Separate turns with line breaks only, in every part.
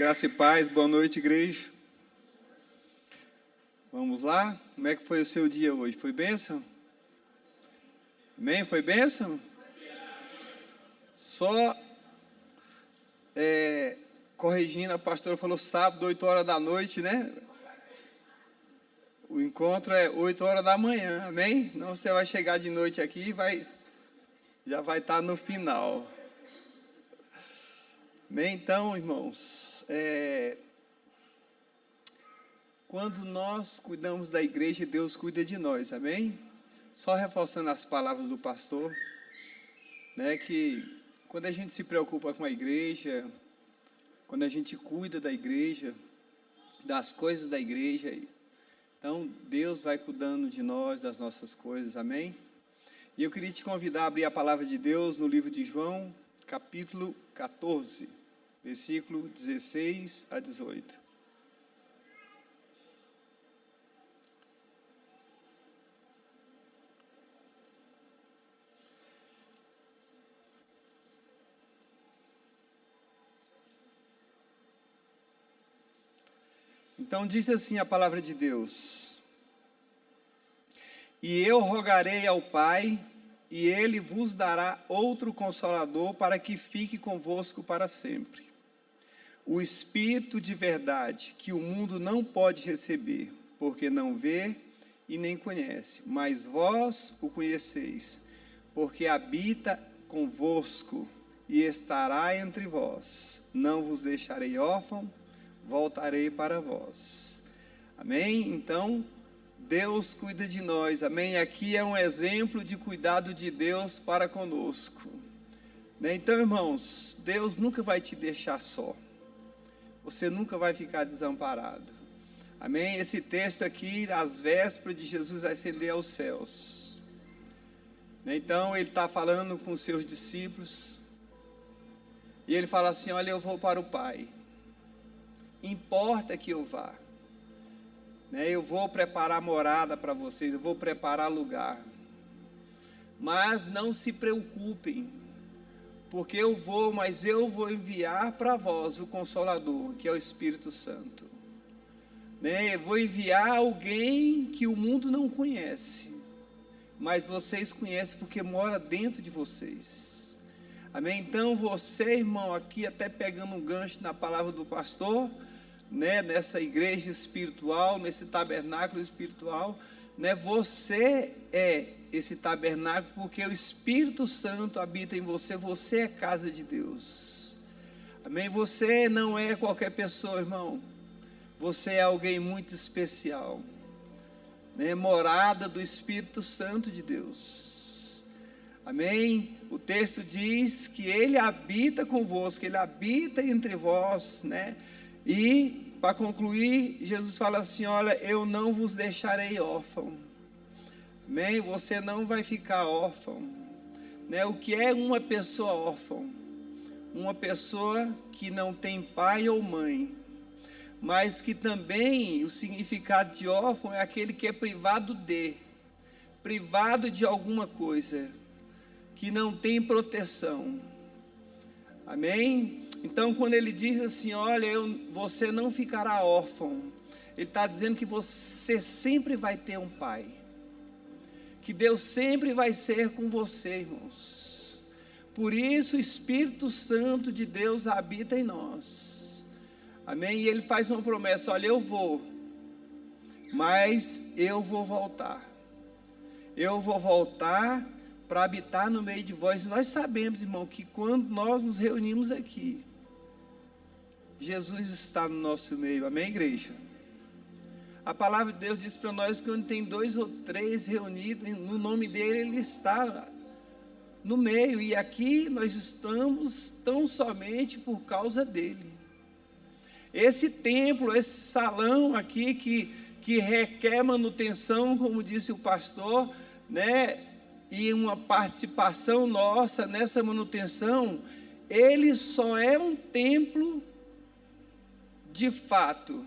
Graça e paz, boa noite, igreja. Vamos lá? Como é que foi o seu dia hoje? Foi bênção? Amém? Foi bênção? Só corrigindo, a pastora falou sábado, 8 horas da noite, né? O encontro é 8 horas da manhã, amém? Não, você vai chegar de noite aqui e já vai estar no final. Amém? Então, irmãos, quando nós cuidamos da igreja, Deus cuida de nós, amém? Só reforçando as palavras do pastor, né, que quando a gente se preocupa com a igreja, quando a gente cuida da igreja, das coisas da igreja, então Deus vai cuidando de nós, das nossas coisas, amém? E eu queria te convidar a abrir a palavra de Deus no livro de João, capítulo 14, versículo 16 a 18. Então diz assim a palavra de Deus: E eu rogarei ao Pai, e Ele vos dará outro Consolador, para que fique convosco para sempre. O Espírito de verdade, que o mundo não pode receber, porque não vê e nem conhece, mas vós o conheceis, porque habita convosco e estará entre vós. Não vos deixarei órfão, voltarei para vós. Amém? Então, Deus cuida de nós, amém? Aqui é um exemplo de cuidado de Deus para conosco. Então, irmãos, Deus nunca vai te deixar só. Você nunca vai ficar desamparado. Amém? Esse texto aqui, às vésperas de Jesus ascender aos céus. Então, ele está falando com os seus discípulos. E ele fala assim: olha, eu vou para o Pai. Importa que eu vá. Eu vou preparar morada para vocês, eu vou preparar lugar. Mas não se preocupem, porque eu vou enviar para vós o Consolador, que é o Espírito Santo. Eu vou enviar alguém que o mundo não conhece, mas vocês conhecem porque mora dentro de vocês. Amém? Então você, irmão, aqui até pegando um gancho na palavra do pastor, nessa igreja espiritual, nesse tabernáculo espiritual, você é esse tabernáculo, porque o Espírito Santo habita em você. Você é casa de Deus, amém? Você não é qualquer pessoa, irmão, você é alguém muito especial, morada do Espírito Santo de Deus, amém? O texto diz que Ele habita convosco, Ele habita entre vós, E, para concluir, Jesus fala assim: olha, eu não vos deixarei órfão. Amém? Você não vai ficar órfão. O que é uma pessoa órfã? Uma pessoa que não tem pai ou mãe. Mas que também, o significado de órfão é aquele que é privado de alguma coisa, que não tem proteção. Amém? Então, quando ele diz assim: olha, você não ficará órfão, ele está dizendo que você sempre vai ter um pai, que Deus sempre vai ser com você, irmãos. Por isso o Espírito Santo de Deus habita em nós, amém? E ele faz uma promessa: olha, eu vou, mas eu vou voltar para habitar no meio de vós. E nós sabemos, irmão, que quando nós nos reunimos aqui, Jesus está no nosso meio, amém, igreja? A palavra de Deus diz para nós que onde tem 2 ou 3 reunidos no nome dele, ele está no meio. E aqui nós estamos tão somente por causa dele. Esse templo, esse salão aqui que requer manutenção, como disse o pastor, e uma participação nossa nessa manutenção, ele só é um templo de fato,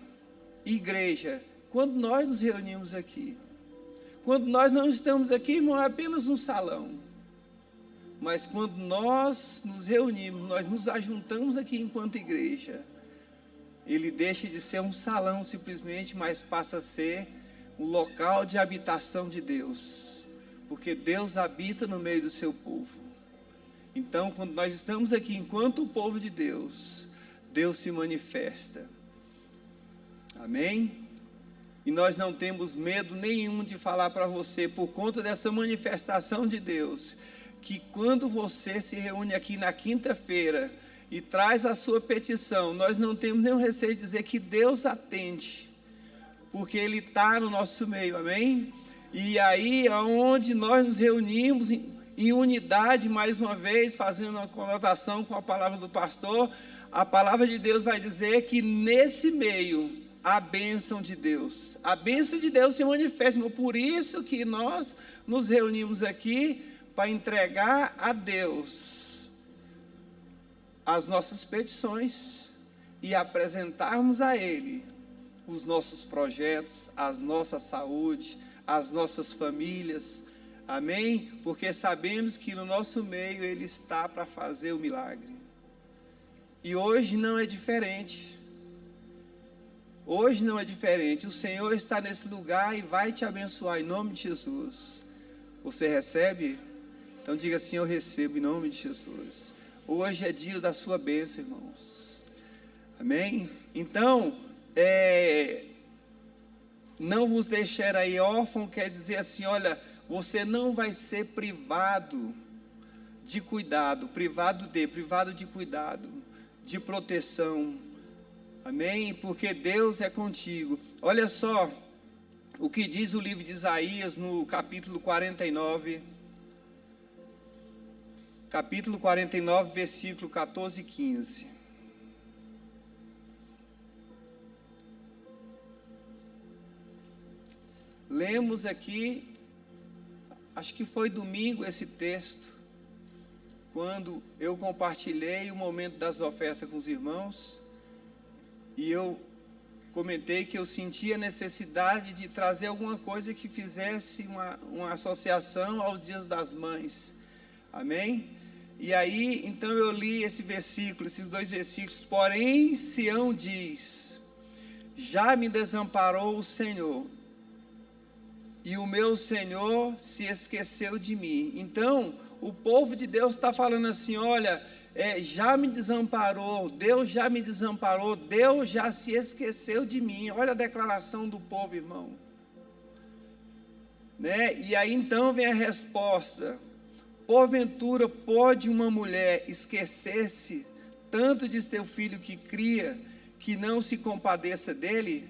igreja, quando nós nos reunimos aqui. Quando nós não estamos aqui, irmão, é apenas um salão. Mas quando nós nos reunimos, nós nos ajuntamos aqui enquanto igreja, ele deixa de ser um salão simplesmente, mas passa a ser um local de habitação de Deus, porque Deus habita no meio do seu povo. Então, quando nós estamos aqui, enquanto o povo de Deus, Deus se manifesta. Amém? E nós não temos medo nenhum de falar para você, por conta dessa manifestação de Deus, que quando você se reúne aqui na quinta-feira e traz a sua petição, nós não temos nenhum receio de dizer que Deus atende, porque Ele está no nosso meio, amém? E aí, aonde nós nos reunimos em unidade, mais uma vez, fazendo uma conotação com a palavra do pastor, a palavra de Deus vai dizer que nesse meio, a bênção de Deus se manifesta. Por isso que nós nos reunimos aqui para entregar a Deus as nossas petições e apresentarmos a Ele os nossos projetos, a nossa saúde, as nossas famílias, amém? Porque sabemos que no nosso meio Ele está para fazer o milagre. E hoje não é diferente. Hoje não é diferente, o Senhor está nesse lugar e vai te abençoar em nome de Jesus. Você recebe? Então diga assim: eu recebo em nome de Jesus. Hoje é dia da sua bênção, irmãos. Amém? Então, não vos deixar aí órfão, quer dizer assim, olha, você não vai ser privado de cuidado, privado de cuidado, de proteção. Amém? Porque Deus é contigo. Olha só o que diz o livro de Isaías no capítulo 49. Capítulo 49, versículo 14 e 15. Lemos aqui, acho que foi domingo esse texto, quando eu compartilhei o momento das ofertas com os irmãos. E eu comentei que eu sentia necessidade de trazer alguma coisa que fizesse uma associação aos Dias das Mães. Amém? E aí, então eu li esse versículo, esses dois versículos. Porém, Sião diz: já me desamparou o Senhor, e o meu Senhor se esqueceu de mim. Então, o povo de Deus está falando assim, olha, já me desamparou, Deus já me desamparou, Deus já se esqueceu de mim. Olha a declaração do povo, irmão. Né? E aí então vem a resposta: porventura pode uma mulher esquecer-se tanto de seu filho que cria, que não se compadeça dele?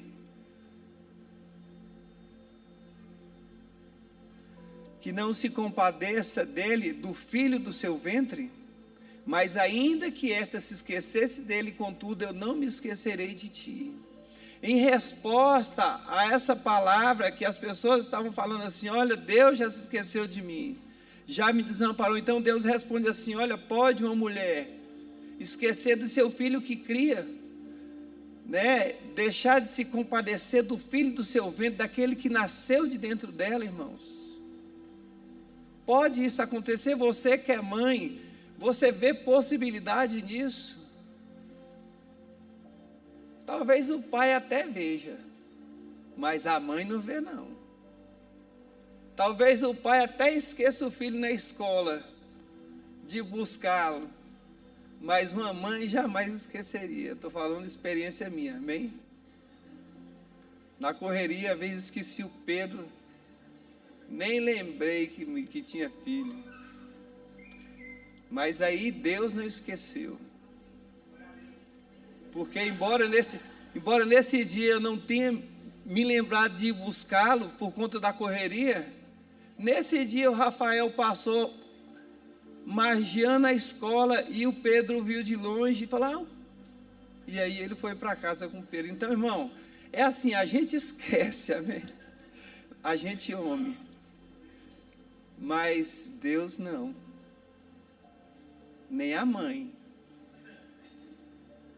Que não se compadeça dele, do filho do seu ventre? Mas ainda que esta se esquecesse dele, contudo, eu não me esquecerei de ti. Em resposta a essa palavra que as pessoas estavam falando assim, olha, Deus já se esqueceu de mim, já me desamparou. Então Deus responde assim, olha, pode uma mulher esquecer do seu filho que cria, né? Deixar de se compadecer do filho do seu ventre, daquele que nasceu de dentro dela, irmãos? Pode isso acontecer? Você que é mãe, você vê possibilidade nisso? Talvez o pai até veja, mas a mãe não vê não. Talvez o pai até esqueça o filho na escola, de buscá-lo, mas uma mãe jamais esqueceria. Estou falando de experiência minha, amém? Na correria, às vezes esqueci o Pedro, nem lembrei que tinha filho. Mas aí Deus não esqueceu. Porque embora nesse dia eu não tenha me lembrado de ir buscá-lo por conta da correria, nesse dia o Rafael passou margeando a escola e o Pedro viu de longe e falou, e aí ele foi para casa com o Pedro. Então, irmão, é assim, a gente esquece, amém? A gente homem, mas Deus não, nem a mãe.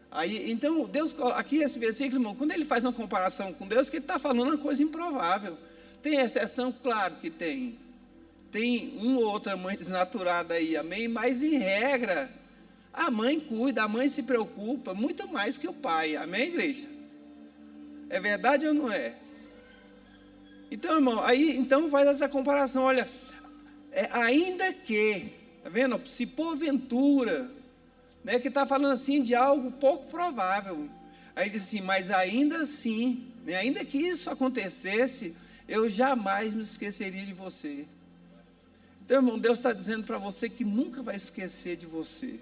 Aí, então, Deus, aqui esse versículo, irmão, quando ele faz uma comparação com Deus, que ele está falando uma coisa improvável. Tem exceção? Claro que tem. Tem uma ou outra mãe desnaturada aí, amém? Mas em regra, A mãe cuida, a mãe se preocupa muito mais que o pai. Amém, igreja? É verdade ou não é? Então, irmão, aí então faz essa comparação. Olha, ainda que, tá vendo? Se porventura, né, que está falando assim de algo pouco provável. Aí diz assim, mas ainda assim, né, ainda que isso acontecesse, eu jamais me esqueceria de você. Então, irmão, Deus está dizendo para você que nunca vai esquecer de você.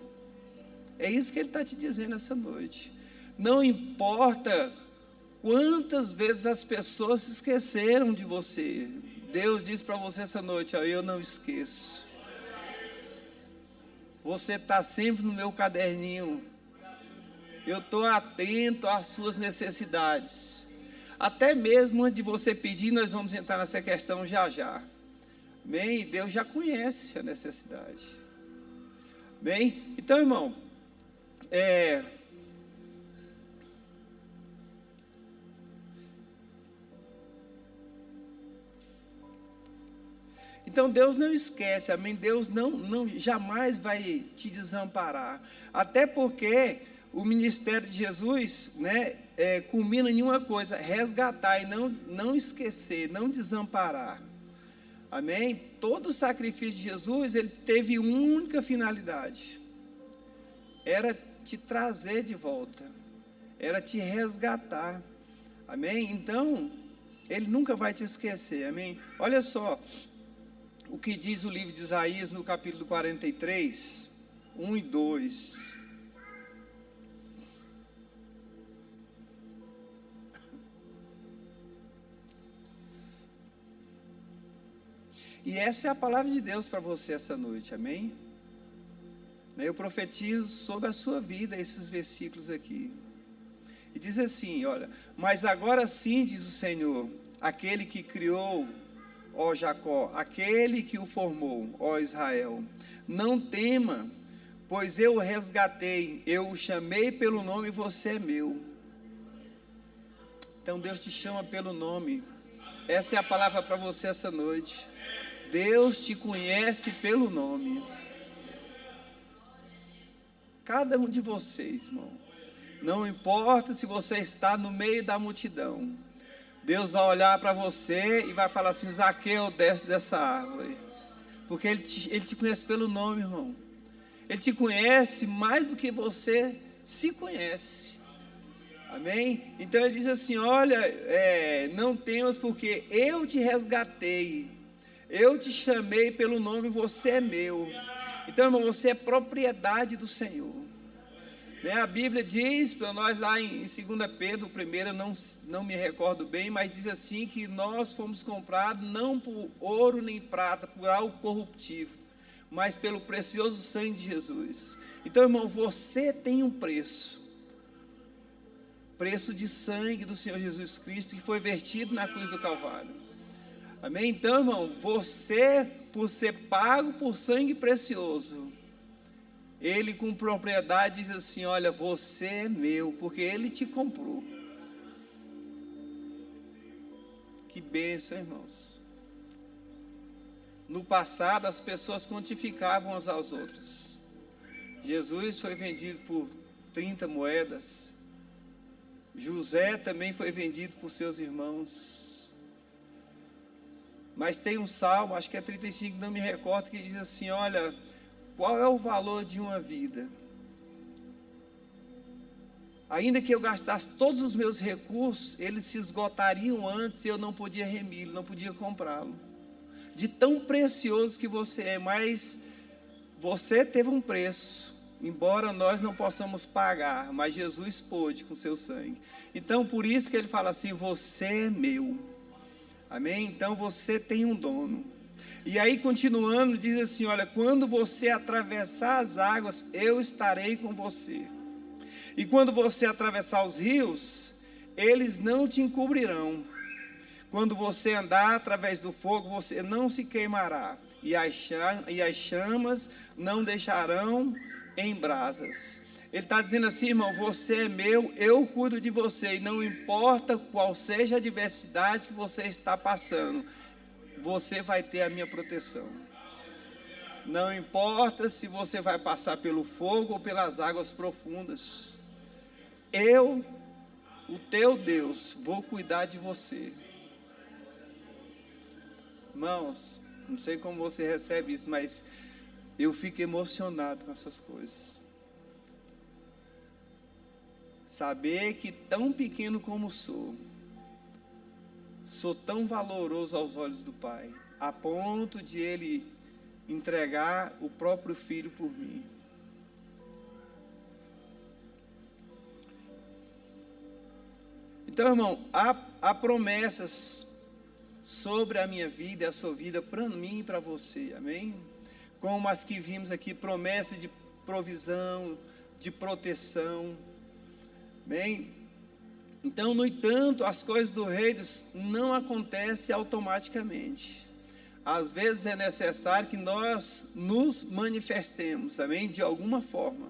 É isso que Ele está te dizendo essa noite. Não importa quantas vezes as pessoas se esqueceram de você, Deus diz para você essa noite, ó, eu não esqueço. Você está sempre no meu caderninho. Eu estou atento às suas necessidades. Até mesmo antes de você pedir, nós vamos entrar nessa questão já já. Bem, Deus já conhece a necessidade. Bem, então, irmão, então Deus não esquece, amém? Deus não jamais vai te desamparar. Até porque o ministério de Jesus, né, culmina em uma coisa: resgatar e não esquecer, não desamparar. Amém? Todo o sacrifício de Jesus, ele teve uma única finalidade: era te trazer de volta, era te resgatar. Amém? Então, Ele nunca vai te esquecer. Amém? Olha só o que diz o livro de Isaías no capítulo 43, 1 e 2. E essa é a palavra de Deus para você essa noite, amém? Eu profetizo sobre a sua vida esses versículos aqui. E diz assim, olha: mas agora sim, diz o Senhor, aquele que criou, ó Jacó, aquele que o formou, ó Israel, não tema, pois eu o resgatei, eu o chamei pelo nome e você é meu. Então Deus te chama pelo nome. Essa é a palavra para você essa noite. Deus te conhece pelo nome. Cada um de vocês, irmão. Não importa se você está no meio da multidão. Deus vai olhar para você e vai falar assim: Zaqueu, desce dessa árvore. Porque Ele te conhece pelo nome, irmão. Ele te conhece mais do que você se conhece. Amém? Então Ele diz assim: olha, não temas, porque eu te resgatei. Eu te chamei pelo nome, você é meu. Então, irmão, você é propriedade do Senhor. A Bíblia diz para nós lá em 2 Pedro, primeiro, não me recordo bem, mas diz assim que nós fomos comprados não por ouro nem prata, por algo corruptível, mas pelo precioso sangue de Jesus. Então, irmão, você tem um preço de sangue do Senhor Jesus Cristo, que foi vertido na cruz do Calvário. Amém? Então, irmão, você, por ser pago por sangue precioso, Ele com propriedade diz assim: olha, você é meu, porque Ele te comprou. Que bênção, irmãos. No passado, as pessoas quantificavam umas às outras. Jesus foi vendido por 30 moedas. José também foi vendido por seus irmãos. Mas tem um salmo, acho que é 35, não me recordo, que diz assim: olha, qual é o valor de uma vida? Ainda que eu gastasse todos os meus recursos, eles se esgotariam antes e eu não podia remi-lo, não podia comprá-lo. De tão precioso que você é, mas você teve um preço, embora nós não possamos pagar, mas Jesus pôde com seu sangue. Então, por isso que Ele fala assim: você é meu. Amém? Então você tem um dono. E aí, continuando, diz assim: olha, quando você atravessar as águas, eu estarei com você. E quando você atravessar os rios, eles não te encobrirão. Quando você andar através do fogo, você não se queimará, e as chamas não deixarão em brasas. Ele está dizendo assim, irmão: você é meu, eu cuido de você, e não importa qual seja a adversidade que você está passando, você vai ter a minha proteção. Não importa se você vai passar pelo fogo ou pelas águas profundas. Eu, o teu Deus, vou cuidar de você. Irmãos, não sei como você recebe isso, mas eu fico emocionado com essas coisas. Saber que tão pequeno como sou tão valoroso aos olhos do Pai, a ponto de Ele entregar o próprio Filho por mim. Então, irmão, há promessas sobre a minha vida e a sua vida, para mim e para você, amém? Como as que vimos aqui, promessa de provisão, de proteção, amém? Então, no entanto, as coisas do reino não acontecem automaticamente. Às vezes é necessário que nós nos manifestemos, amém? De alguma forma,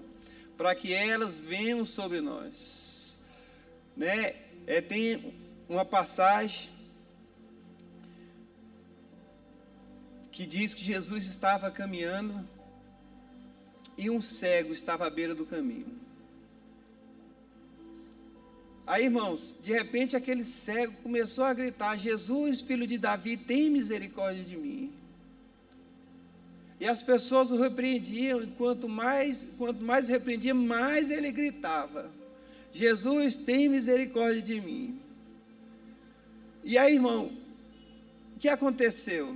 para que elas venham sobre nós, né? Tem uma passagem que diz que Jesus estava caminhando e um cego estava à beira do caminho. Aí, irmãos, de repente aquele cego começou a gritar: Jesus, filho de Davi, tem misericórdia de mim. E as pessoas o repreendiam, e quanto mais repreendia, mais ele gritava: Jesus, tem misericórdia de mim. E aí, irmão, o que aconteceu?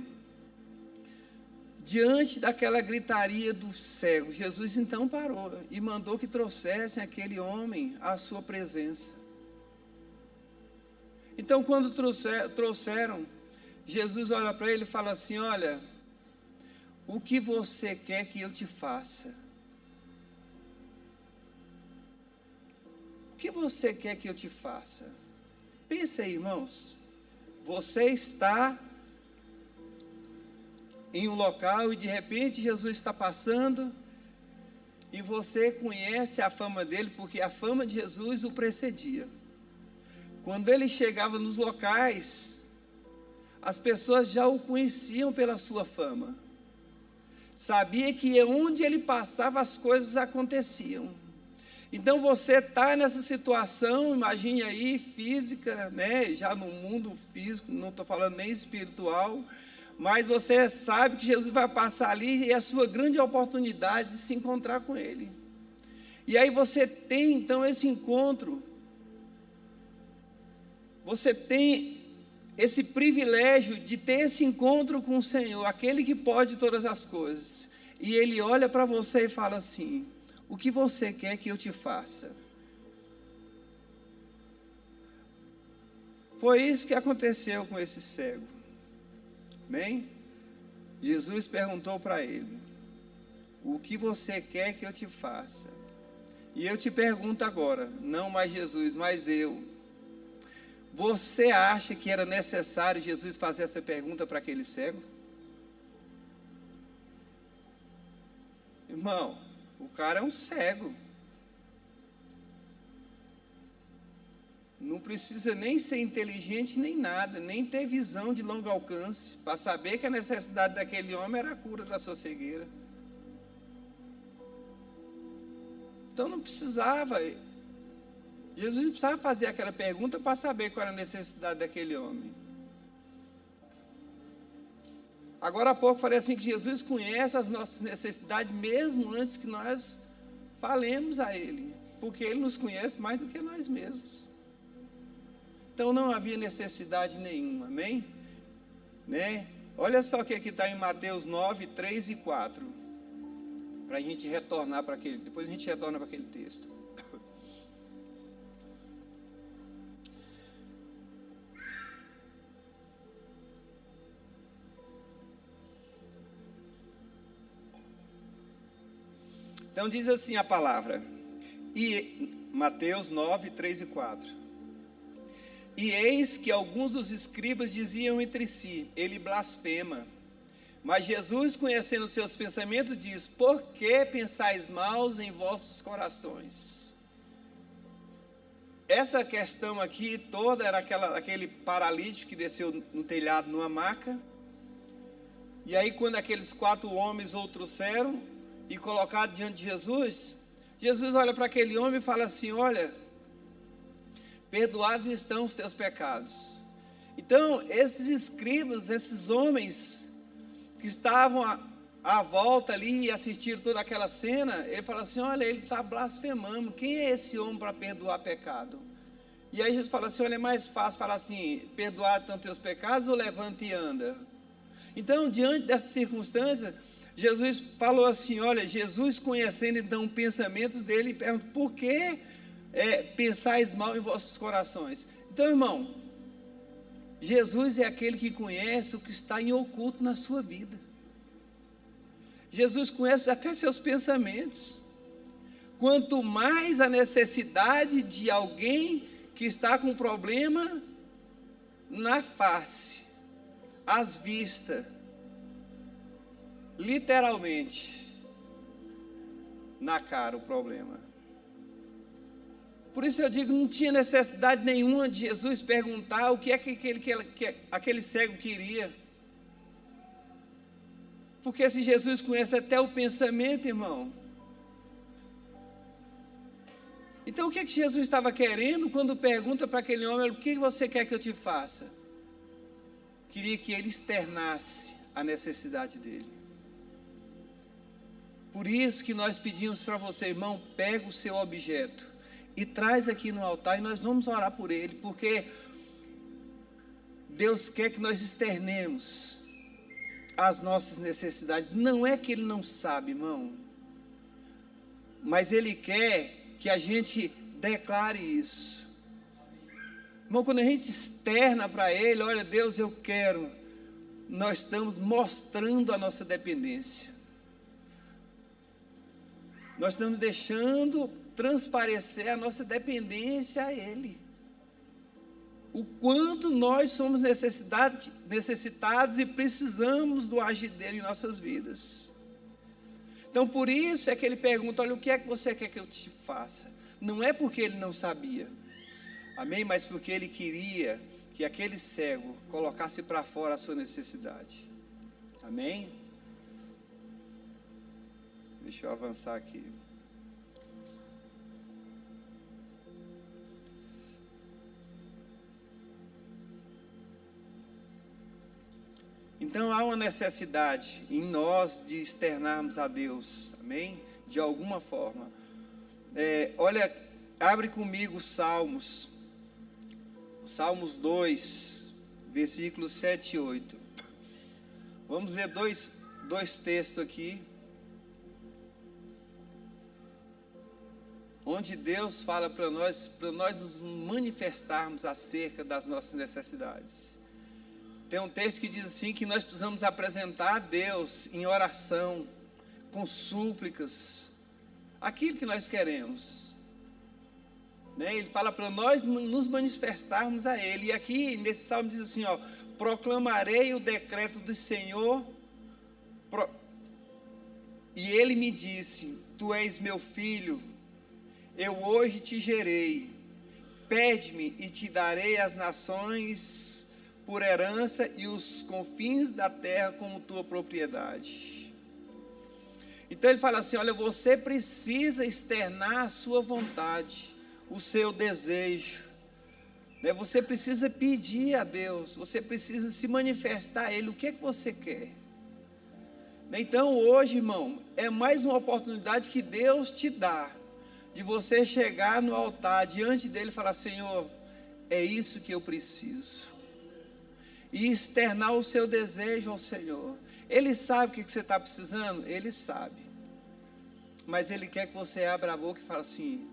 Diante daquela gritaria do cego, Jesus então parou e mandou que trouxessem aquele homem à sua presença. Então, quando trouxeram, Jesus olha para ele e fala assim: olha, o que você quer que eu te faça? O que você quer que eu te faça? Pensa aí, irmãos. Você está em um local e de repente Jesus está passando e você conhece a fama dele, porque a fama de Jesus o precedia. Quando ele chegava nos locais, as pessoas já o conheciam pela sua fama. Sabia que onde ele passava as coisas aconteciam. Então você está nessa situação, imagine aí, física, né? Já no mundo físico, não estou falando nem espiritual, mas você sabe que Jesus vai passar ali e é a sua grande oportunidade de se encontrar com ele. E aí você tem então esse encontro, você tem esse privilégio de ter esse encontro com o Senhor, aquele que pode todas as coisas. E ele olha para você e fala assim: o que você quer que eu te faça? Foi isso que aconteceu com esse cego. Amém? Jesus perguntou para ele: o que você quer que eu te faça? E eu te pergunto agora, não mais Jesus, mas eu. Você acha que era necessário Jesus fazer essa pergunta para aquele cego? Irmão, o cara é um cego. Não precisa nem ser inteligente nem nada, nem ter visão de longo alcance, para saber que a necessidade daquele homem era a cura da sua cegueira. Então não precisava, Jesus não precisava fazer aquela pergunta para saber qual era a necessidade daquele homem. Agora há pouco falei assim, que Jesus conhece as nossas necessidades mesmo antes que nós falemos a Ele, porque Ele nos conhece mais do que nós mesmos. Então não havia necessidade nenhuma, amém? Né? Olha só o que aqui está em Mateus 9, 3 e 4, para a gente retornar para aquele, depois a gente retorna para aquele texto. Então diz assim a palavra, e Mateus 9, 3 e 4. E eis que alguns dos escribas diziam entre si: ele blasfema. Mas Jesus, conhecendo os seus pensamentos, diz: por que pensais maus em vossos corações? Essa questão aqui toda era aquele paralítico que desceu no telhado numa maca. E aí quando aqueles 4 homens o trouxeram e colocaram diante de Jesus, Jesus olha para aquele homem e fala assim: olha, perdoados estão os teus pecados. Então esses escribas, esses homens que estavam à volta ali e assistiram toda aquela cena, ele fala assim: olha, ele está blasfemando, quem é esse homem para perdoar pecado? E aí Jesus fala assim: olha, é mais fácil falar assim, perdoados estão os teus pecados, ou levanta e anda. Então, diante dessa circunstância, Jesus falou assim: olha, Jesus conhecendo então o pensamento dele, pergunta: por que pensais mal em vossos corações? Então, irmão, Jesus é aquele que conhece o que está em oculto na sua vida. Jesus conhece até seus pensamentos. Quanto mais a necessidade de alguém que está com problema na face, às vistas, literalmente, na cara o problema. Por isso eu digo, não tinha necessidade nenhuma de Jesus perguntar o que é que aquele cego queria. Porque se Jesus conhece até o pensamento, irmão. Então o que Jesus estava querendo quando pergunta para aquele homem: o que você quer que eu te faça? Queria que ele externasse a necessidade dele. Por isso que nós pedimos para você, irmão, pega o seu objeto e traz aqui no altar e nós vamos orar por ele, porque Deus quer que nós externemos as nossas necessidades. Não é que ele não sabe, irmão, mas ele quer que a gente declare isso. Irmão, quando a gente externa para ele: olha, Deus, eu quero, nós estamos mostrando a nossa dependência. Nós estamos deixando transparecer a nossa dependência a ele. O quanto nós somos necessitados e precisamos do agir dele em nossas vidas. Então por isso é que ele pergunta: olha, o que é que você quer que eu te faça? Não é porque ele não sabia, amém? Mas porque ele queria que aquele cego colocasse para fora a sua necessidade, amém? Deixa eu avançar aqui. Então há uma necessidade em nós de externarmos a Deus, amém? De alguma forma. Olha, abre comigo Salmos 2, versículos 7 e 8. Vamos ler dois textos aqui, onde Deus fala para nós nos manifestarmos acerca das nossas necessidades. Tem um texto que diz assim, que nós precisamos apresentar a Deus em oração, com súplicas, aquilo que nós queremos, né? Ele fala para nós nos manifestarmos a Ele. E aqui nesse salmo diz assim, ó: proclamarei o decreto do Senhor, e Ele me disse: tu és meu filho, eu hoje te gerei, pede-me e te darei as nações por herança e os confins da terra como tua propriedade. Então ele fala assim: olha, você precisa externar a sua vontade, o seu desejo, né? Você precisa pedir a Deus, você precisa se manifestar a Ele, o que é que você quer. Então hoje, irmão, é mais uma oportunidade que Deus te dá, de você chegar no altar, diante dele, e falar: Senhor, é isso que eu preciso. E externar o seu desejo ao Senhor. Ele sabe o que você está precisando? Ele sabe. Mas Ele quer que você abra a boca e fale assim: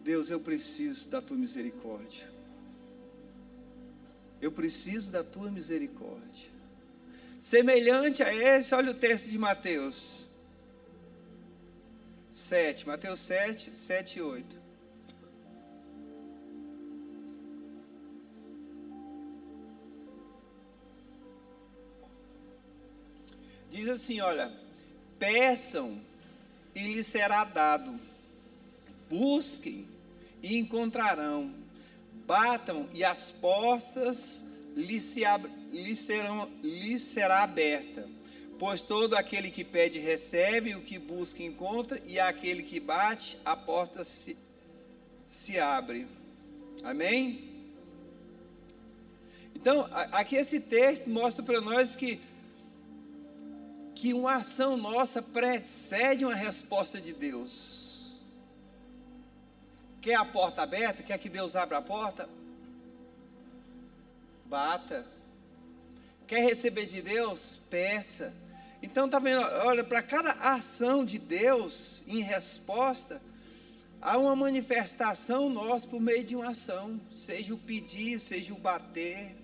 Deus, eu preciso da tua misericórdia. Eu preciso da tua misericórdia. Semelhante a esse, olha o texto de Mateus 7, Mateus 7, 7 e 8. Diz assim, olha: peçam e lhes será dado, busquem e encontrarão, batam e as portas lhe será aberta. Pois todo aquele que pede recebe, o que busca encontra, e aquele que bate, a porta se abre. Amém? Então, aqui esse texto mostra para nós que uma ação nossa precede uma resposta de Deus. Quer a porta aberta? Quer que Deus abra a porta? Bata. Quer receber de Deus? Peça. Então, está vendo? Olha, para cada ação de Deus em resposta, há uma manifestação nossa por meio de uma ação, seja o pedir, seja o bater.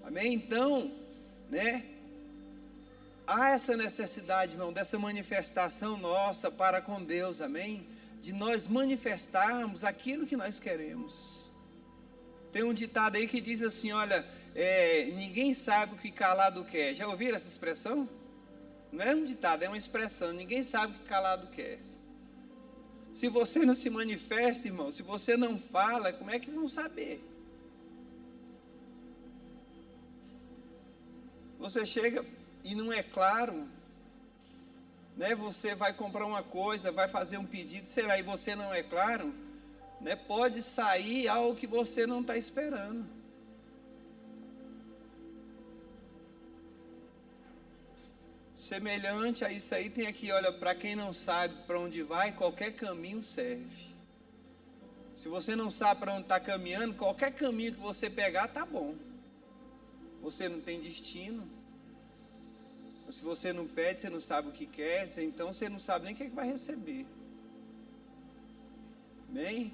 Amém? Então, né? Há essa necessidade, irmão, dessa manifestação nossa para com Deus, amém? De nós manifestarmos aquilo que nós queremos. Tem um ditado aí que diz assim, olha, ninguém sabe o que calado quer. Já ouviram essa expressão? Não é um ditado, é uma expressão. Ninguém sabe o que calado quer. Se você não se manifesta, irmão, se você não fala, como é que vão saber? Você chega e não é claro, né? Você vai comprar uma coisa, vai fazer um pedido, sei lá, e você não é claro, né? Pode sair algo que você não está esperando. Semelhante a isso aí, tem aqui, olha, para quem não sabe para onde vai, qualquer caminho serve. Se você não sabe para onde está caminhando, qualquer caminho que você pegar, tá bom. Você não tem destino. Se você não pede, você não sabe o que quer, então você não sabe nem o que vai receber. Amém?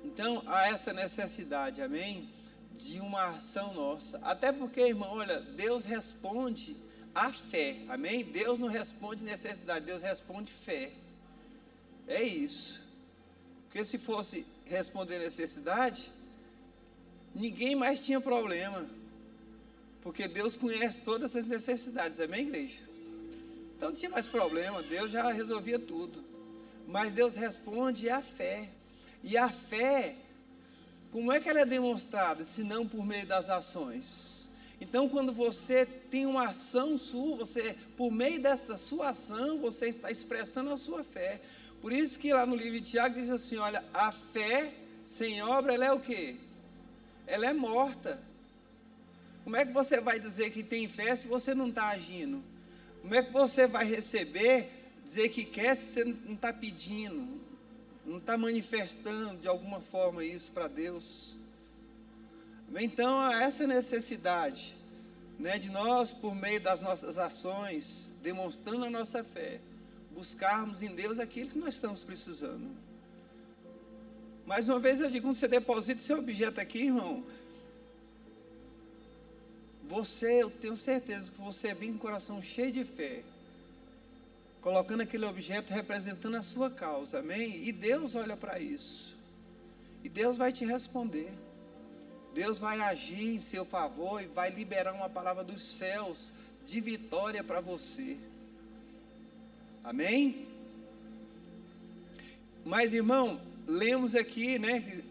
Então, há essa necessidade, amém? De uma ação nossa. Até porque, irmão, olha, Deus responde a fé, amém? Deus não responde necessidade, Deus responde fé. É isso. Porque se fosse responder necessidade, ninguém mais tinha problema. Porque Deus conhece todas as necessidades, amém, igreja? Então não tinha mais problema, Deus já resolvia tudo. Mas Deus responde a fé. E a fé, como é que ela é demonstrada? Se não por meio das ações. Então, quando você tem uma ação sua, por meio dessa sua ação, você está expressando a sua fé. Por isso que lá no livro de Tiago diz assim, olha, a fé sem obra, ela é o quê? Ela é morta. Como é que você vai dizer que tem fé se você não está agindo? Como é que você vai receber, dizer que quer se você não está pedindo? Não está manifestando de alguma forma isso para Deus? Então, há essa necessidade, né, de nós, por meio das nossas ações, demonstrando a nossa fé, buscarmos em Deus aquilo que nós estamos precisando. Mais uma vez eu digo, quando você deposita seu objeto aqui, irmão, eu tenho certeza que você vem com o coração cheio de fé, colocando aquele objeto representando a sua causa, amém? E Deus olha para isso, e Deus vai te responder. Deus vai agir em seu favor e vai liberar uma palavra dos céus de vitória para você. Amém? Mas, irmão, lemos aqui, né,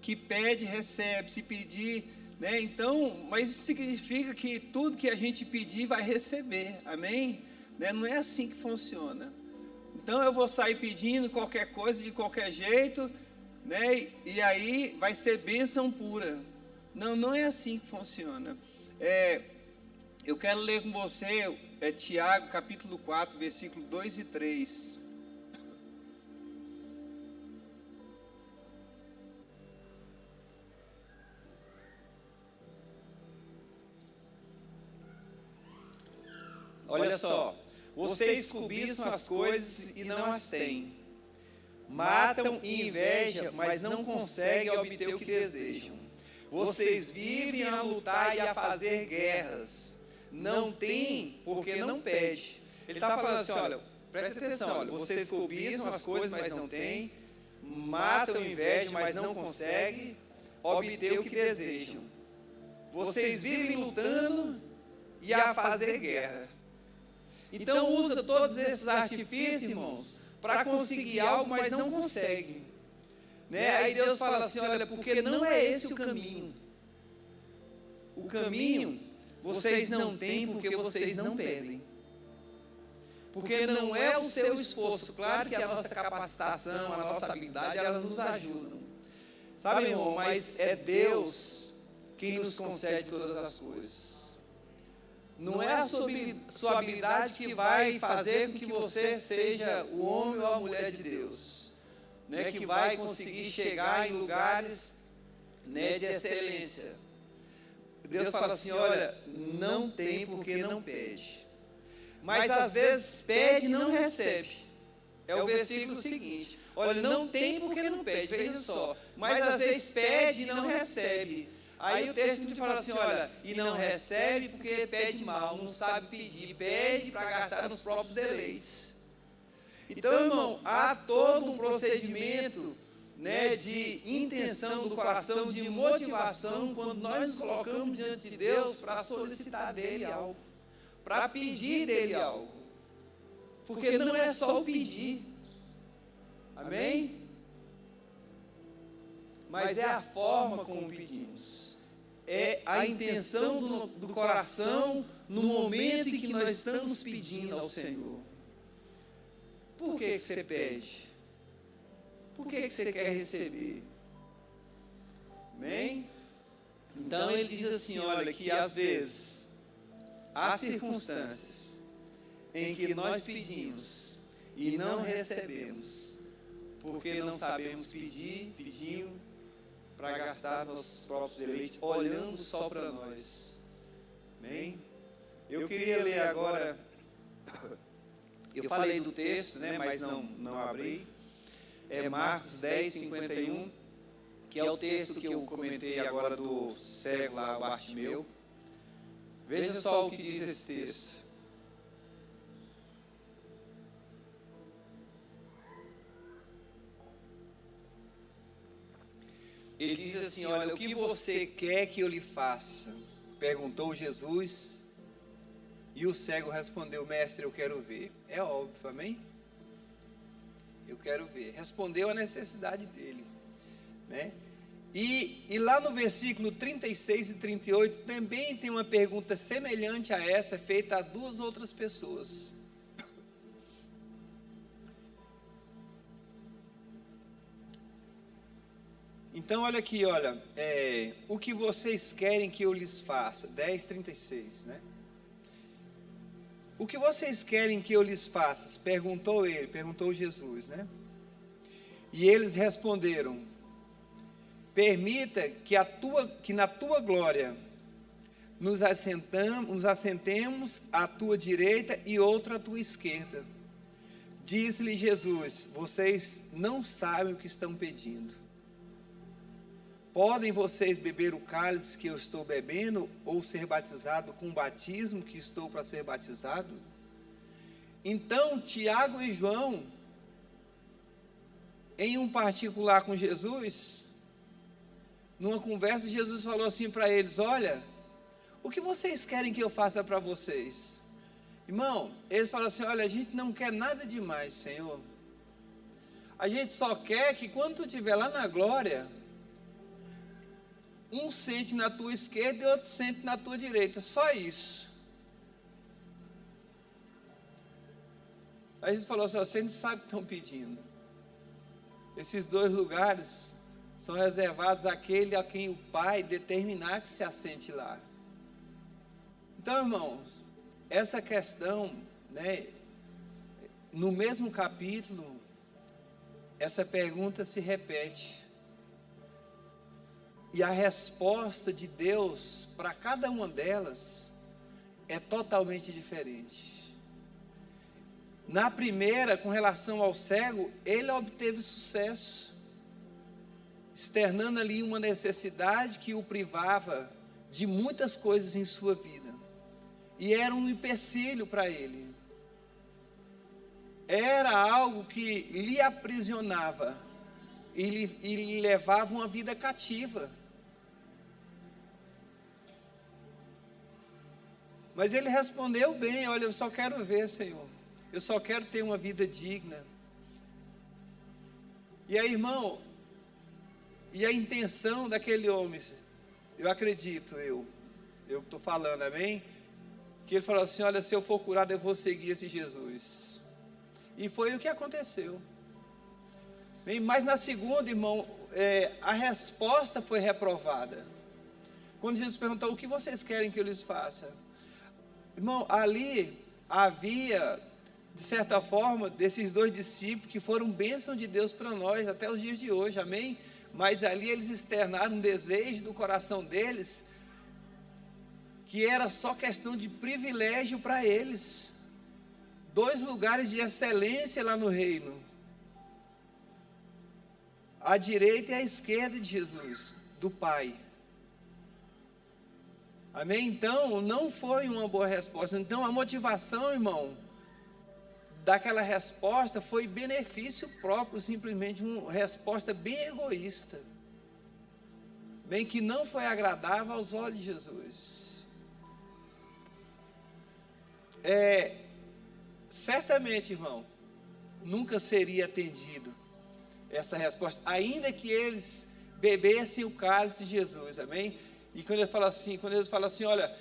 que pede, recebe, se pedir, né? Então, mas isso significa que tudo que a gente pedir vai receber. Amém? Né? Não é assim que funciona. Então, eu vou sair pedindo qualquer coisa de qualquer jeito, né? E aí vai ser bênção pura. Não, não é assim que funciona. Eu quero ler com você Tiago, capítulo 4, versículo 2 e 3.
Olha só, vocês cobiçam as coisas e não as têm. Matam e invejam, mas não conseguem obter o que desejam. Vocês vivem a lutar e a fazer guerras. Não tem porque não pede. Ele está falando assim, olha, presta atenção, olha, vocês cobiçam as coisas, mas não têm. Matam e invejam, mas não conseguem obter o que desejam. Vocês vivem lutando e a fazer guerra. Então usa todos esses artifícios, irmãos, para conseguir algo, mas não consegue. Né? Aí Deus fala assim, olha, porque não é esse o caminho. o caminho vocês não têm porque vocês não pedem. Porque não é o seu esforço. Claro que a nossa capacitação, a nossa habilidade, ela nos ajuda. Sabe, irmão, mas é Deus quem nos concede todas as coisas. Não é a sua habilidade que vai fazer com que você seja o homem ou a mulher de Deus, né, que vai conseguir chegar em lugares, né, de excelência. Deus fala assim, olha, não tem porque não pede. Mas às vezes pede e não recebe. É o versículo seguinte. Olha, não tem porque não pede, veja só. Mas às vezes pede e não recebe. Aí o texto fala assim, olha, e não recebe porque pede mal, não sabe pedir, pede para gastar nos próprios deleites. Então, irmão, há todo um procedimento, né, de intenção do coração, de motivação, quando nós nos colocamos diante de Deus para solicitar dele algo, para pedir dele algo. Porque não é só o pedir, amém? Mas é a forma como pedimos. É a intenção do coração no momento em que nós estamos pedindo ao Senhor. Por que você pede? Por que você quer receber? Amém? Então ele diz assim, olha, que às vezes há circunstâncias em que nós pedimos e não recebemos, porque não sabemos pedir, pedimos para gastar nossos próprios deleites, olhando só para nós. Amém? Eu queria ler agora, eu falei do texto, né, mas não abri, é Marcos 10, 51, que é o texto que eu comentei agora do cego lá, Bartimeu. Veja só o que diz esse texto. Ele diz assim, olha, o que você quer que eu lhe faça? Perguntou Jesus, e o cego respondeu, mestre, eu quero ver. É óbvio, amém? Eu quero ver. Respondeu a necessidade dele, né? E lá no versículo 36 e 38, também tem uma pergunta semelhante a essa, feita a duas outras pessoas. Então, olha aqui, olha, o que vocês querem que eu lhes faça? 10:36, né? O que vocês querem que eu lhes faça? Perguntou Jesus, né? E eles responderam, permita que na tua glória nos assentemos à tua direita e outra à tua esquerda. Disse-lhe Jesus, vocês não sabem o que estão pedindo. Podem vocês beber o cálice que eu estou bebendo, ou ser batizado com o batismo que estou para ser batizado? Então, Tiago e João, em um particular com Jesus, numa conversa, Jesus falou assim para eles, olha, o que vocês querem que eu faça para vocês? Irmão, eles falaram assim, olha, a gente não quer nada demais, Senhor. A gente só quer que quando tu estiver lá na glória, um sente na tua esquerda e outro sente na tua direita, só isso. Aí Jesus falou assim, vocês não sabem o que estão pedindo. Esses dois lugares são reservados àquele a quem o Pai determinar que se assente lá. Então, irmãos, essa questão, né, no mesmo capítulo, essa pergunta se repete. E a resposta de Deus para cada uma delas é totalmente diferente. Na primeira, com relação ao cego, ele obteve sucesso, externando ali uma necessidade que o privava de muitas coisas em sua vida. E era um empecilho para ele. Era algo que lhe aprisionava e lhe levava uma vida cativa. Mas ele respondeu bem, olha, eu só quero ver, Senhor. Eu só quero ter uma vida digna. E aí, irmão, e a intenção daquele homem, eu acredito, Eu estou falando, amém? Que ele falou assim: olha, se eu for curado, eu vou seguir esse Jesus. E foi o que aconteceu. Mas na segunda, irmão, a resposta foi reprovada. Quando Jesus perguntou: o que vocês querem que eu lhes faça? Irmão, ali havia, de certa forma, desses 2 discípulos que foram bênção de Deus para nós até os dias de hoje, amém? Mas ali eles externaram um desejo do coração deles, que era só questão de privilégio para eles. 2 lugares de excelência lá no reino, à direita e à esquerda de Jesus, do Pai. Amém? Então, não foi uma boa resposta. Então, a motivação, irmão, daquela resposta foi benefício próprio, simplesmente uma resposta bem egoísta, bem que não foi agradável aos olhos de Jesus. Certamente, irmão, nunca seria atendido essa resposta, ainda que eles bebessem o cálice de Jesus, amém? E quando ele fala assim, olha,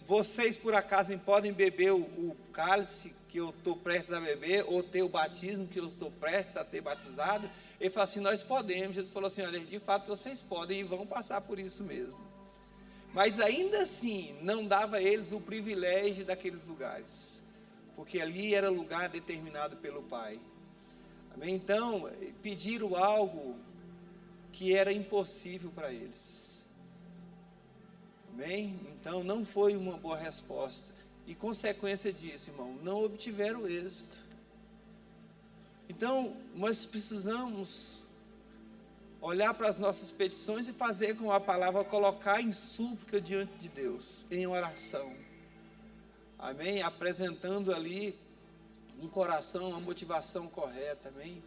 vocês por acaso podem beber o cálice que eu estou prestes a beber, ou ter o batismo que eu estou prestes a ter batizado? Ele fala assim: nós podemos. Jesus falou assim: olha, de fato vocês podem e vão passar por isso mesmo. Mas ainda assim, não dava a eles o privilégio daqueles lugares, porque ali era lugar determinado pelo Pai. Amém? Então, pediram algo que era impossível para eles. Amém? Então, não foi uma boa resposta. E consequência disso, irmão, não obtiveram êxito. Então, nós precisamos olhar para as nossas petições e fazer com a palavra, colocar em súplica diante de Deus, em oração. Amém? Apresentando ali um coração, uma motivação correta, amém?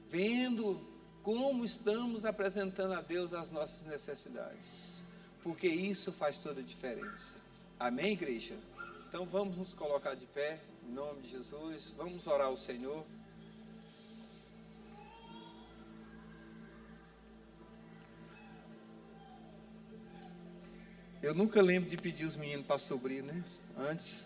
Vendo como estamos apresentando a Deus as nossas necessidades, porque isso faz toda a diferença. Amém, igreja? Então vamos nos colocar de pé, em nome de Jesus, vamos orar ao Senhor. Eu nunca lembro de pedir os meninos para subir, né? Antes.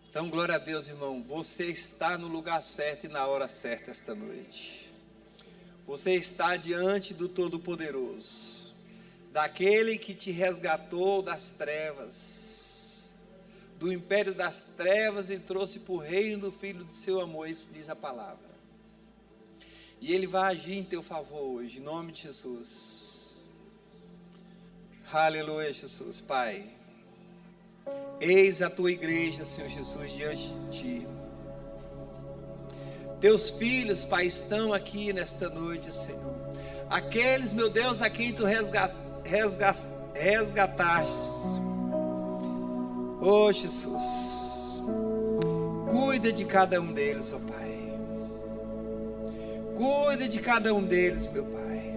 Então, glória a Deus, irmão. Você está no lugar certo e na hora certa esta noite. Você está diante do Todo-Poderoso, daquele que te resgatou das trevas, do império das trevas, e trouxe para o reino do Filho de seu amor. Isso diz a palavra. E Ele vai agir em teu favor hoje, em nome de Jesus. Aleluia, Jesus. Pai, eis a tua igreja, Senhor Jesus, diante de ti. Teus filhos, Pai, estão aqui nesta noite, Senhor. Aqueles, meu Deus, a quem tu resgataste. Oh, Jesus, cuida de cada um deles, ó Pai. Cuida de cada um deles, meu Pai.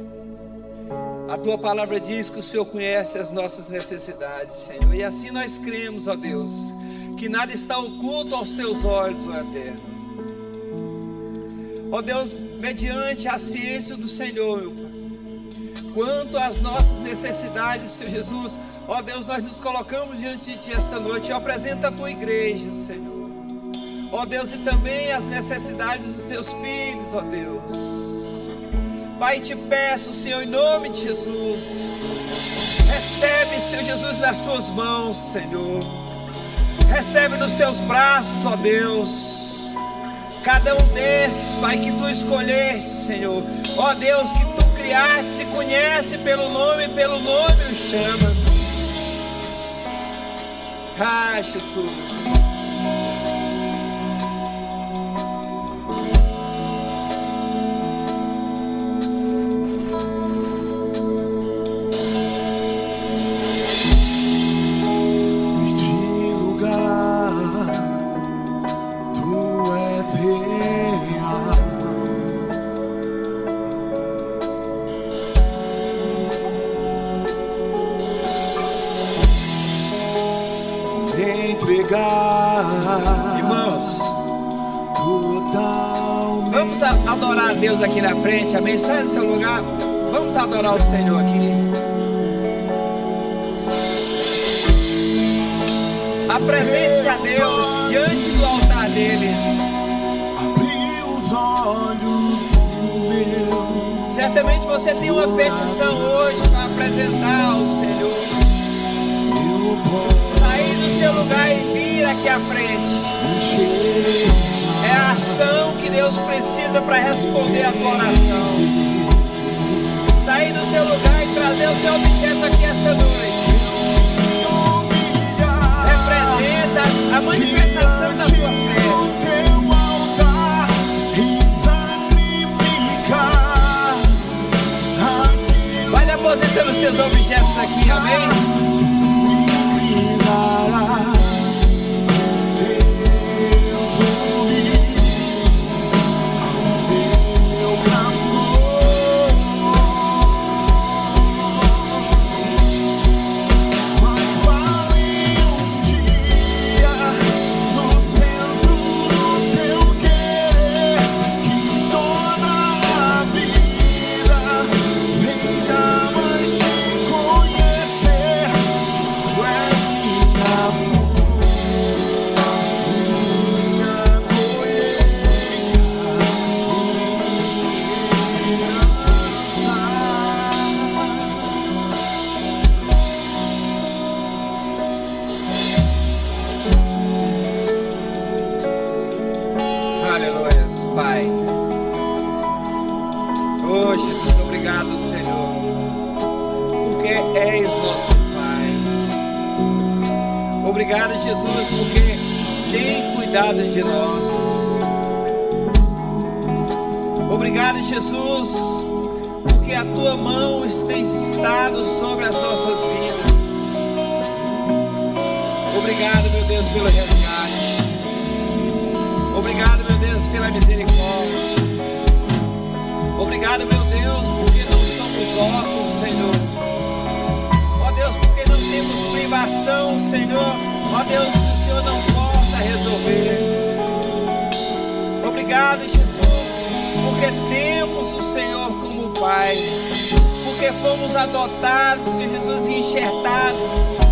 A tua palavra diz que o Senhor conhece as nossas necessidades, Senhor. E assim nós cremos, ó Deus, que nada está oculto aos teus olhos, ó Eterno. Ó Deus, mediante a ciência do Senhor, meu Pai, quanto às nossas necessidades, Senhor Jesus, ó Deus, nós nos colocamos diante de ti esta noite. Eu apresento a tua igreja, Senhor. Ó Deus, e também as necessidades dos teus filhos, ó Deus. Pai, te peço, Senhor, em nome de Jesus, recebe, Senhor Jesus, nas tuas mãos, Senhor. Recebe nos teus braços, ó Deus, cada um desses, Pai, que tu escolheste, Senhor. Ó Deus, que tu criaste, se conhece pelo nome o chamas. Ah, Jesus.
Irmãos,
vamos
adorar a Deus aqui na frente, amém? Sai do seu lugar, vamos adorar o Senhor aqui. Apresente-se a Deus diante do altar dele.
Abri os olhos do meu.
Certamente você tem uma petição hoje para apresentar ao Senhor. Sair do seu lugar e vir aqui à frente. É a ação que Deus precisa para responder a tua oração. Sair do seu lugar e trazer o seu objeto aqui esta noite. Representa a manifestação da tua fé. Vai depositando os teus objetos aqui, amém? Obrigado, Jesus, porque tem cuidado de nós. Obrigado, Jesus, porque a tua mão tem estado sobre as nossas vidas. Obrigado, meu Deus, pelo resgate. Obrigado, meu Deus, pela misericórdia. Obrigado, meu Deus, porque não somos órfãos, Senhor. Ó Deus, porque não temos privação, Senhor. Ó Deus, que o Senhor não possa resolver. Obrigado, Jesus, porque temos o Senhor como Pai. Porque fomos adotados, Jesus, e enxertados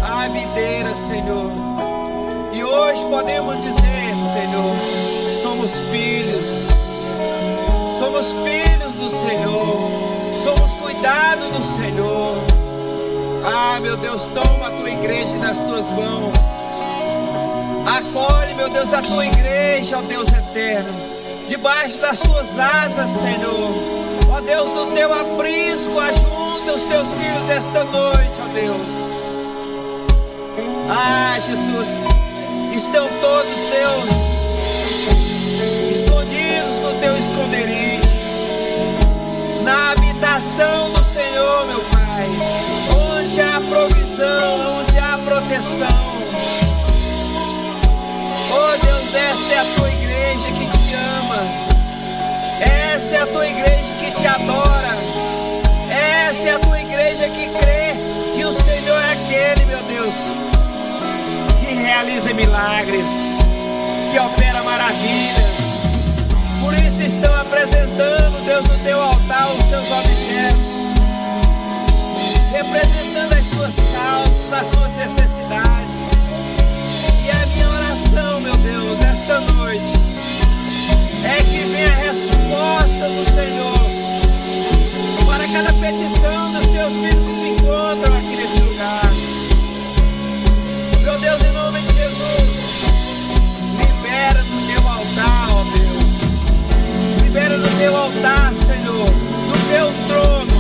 à videira, Senhor. E hoje podemos dizer, Senhor, somos filhos. Somos filhos do Senhor. Somos cuidados do Senhor. Ah, meu Deus, toma a tua igreja nas tuas mãos. Acolhe, meu Deus, a tua igreja, ó Deus eterno, debaixo das tuas asas, Senhor. Ó Deus, no teu aprisco, ajunta os teus filhos esta noite, ó Deus. Ah, Jesus, estão todos teus escondidos no teu esconderijo, na habitação do Senhor, meu Pai, onde há provisão, onde há proteção. Oh Deus, essa é a tua igreja que te ama. Essa é a tua igreja que te adora. Essa é a tua igreja que crê que o Senhor é aquele, meu Deus, que realiza milagres, que opera maravilhas. Por isso estão apresentando, Deus, no teu altar os seus objetos, representando as suas causas, as suas necessidades. E a minha oração, meu Deus, esta noite é que venha a resposta do Senhor para cada petição dos teus filhos que se encontram aqui neste lugar. Meu Deus, em nome de Jesus, libera no teu altar, ó Deus. Libera no teu altar, Senhor, no teu trono.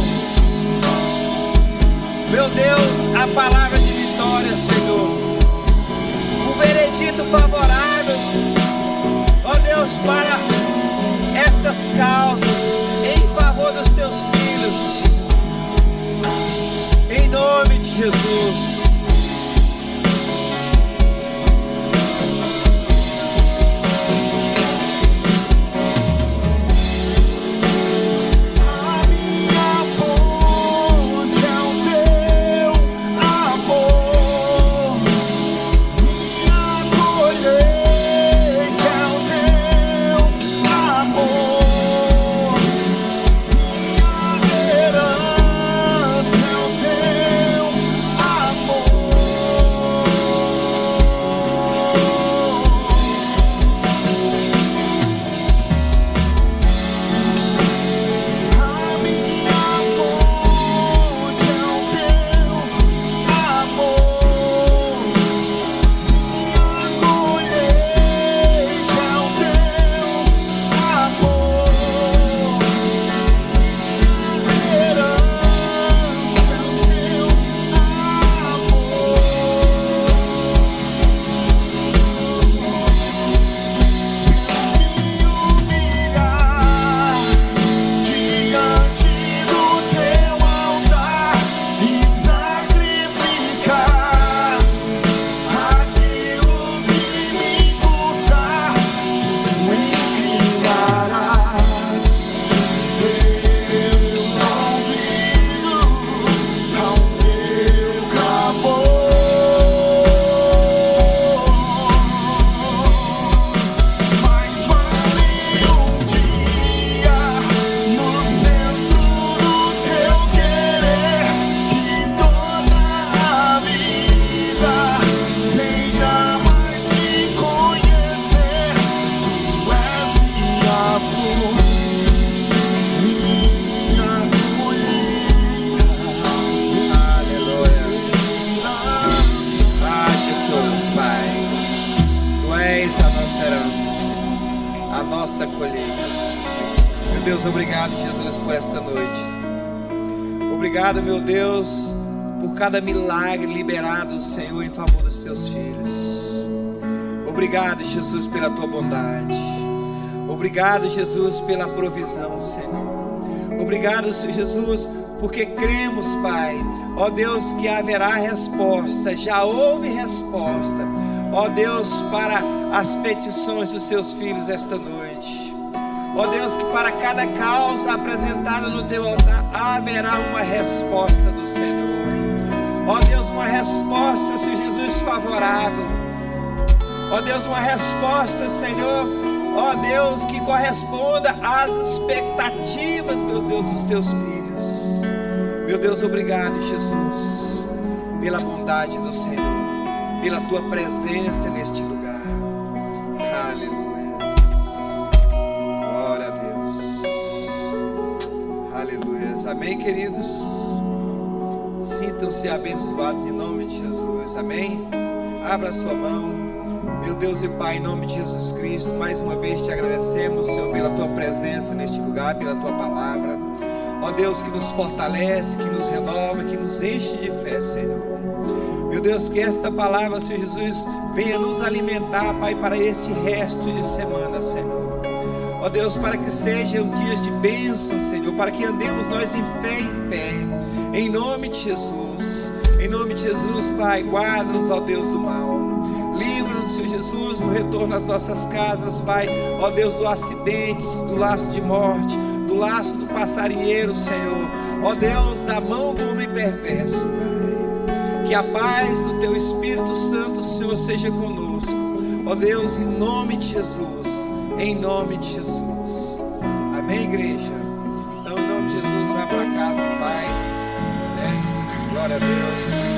Meu Deus, a palavra de vitória, Senhor. O veredito favorável, ó Deus, para estas causas, em favor dos teus filhos, em nome de Jesus.
Amor
nossa herança, Senhor, a nossa colheita. Meu Deus, obrigado, Jesus, por esta noite. Obrigado, meu Deus, por cada milagre liberado, Senhor, em favor dos teus filhos. Obrigado, Jesus, pela tua bondade. Obrigado, Jesus, pela provisão, Senhor. Obrigado, Senhor Jesus, porque cremos, Pai, ó Deus, que haverá resposta, já houve resposta, ó Deus, para as petições dos teus filhos esta noite. Ó Deus, que para cada causa apresentada no teu altar haverá uma resposta do Senhor. Ó Deus, uma resposta, Senhor Jesus, favorável. Ó Deus, uma resposta, Senhor, ó Deus, que corresponda às expectativas, meu Deus, dos teus filhos. Meu Deus, obrigado, Jesus, pela bondade do Senhor, pela tua presença neste lugar. Aleluia. Glória a Deus. Aleluia. Amém, queridos? Sintam-se abençoados em nome de Jesus. Amém? Abra a sua mão. Meu Deus e Pai, em nome de Jesus Cristo, mais uma vez te agradecemos, Senhor, pela tua presença neste lugar, pela tua palavra. Ó Deus, que nos fortalece, que nos renova, que nos enche de fé, Senhor. Meu Deus, que esta palavra, Senhor Jesus, venha nos alimentar, Pai, para este resto de semana, Senhor. Ó Deus, para que sejam dias de bênção, Senhor, para que andemos nós em fé, em nome de Jesus. Em nome de Jesus, Pai, guarda-nos, ó Deus, do mal. Livra-nos, Senhor Jesus, no retorno às nossas casas, Pai, ó Deus, do acidente, do laço de morte, do laço do passarinheiro, Senhor, ó Deus, da mão do homem perverso, Pai. Que a paz do Teu Espírito Santo, Senhor, seja conosco, ó Deus, em nome de Jesus, em nome de Jesus. Amém, igreja? Então, em nome de Jesus, vá para casa em paz, né? Glória a Deus.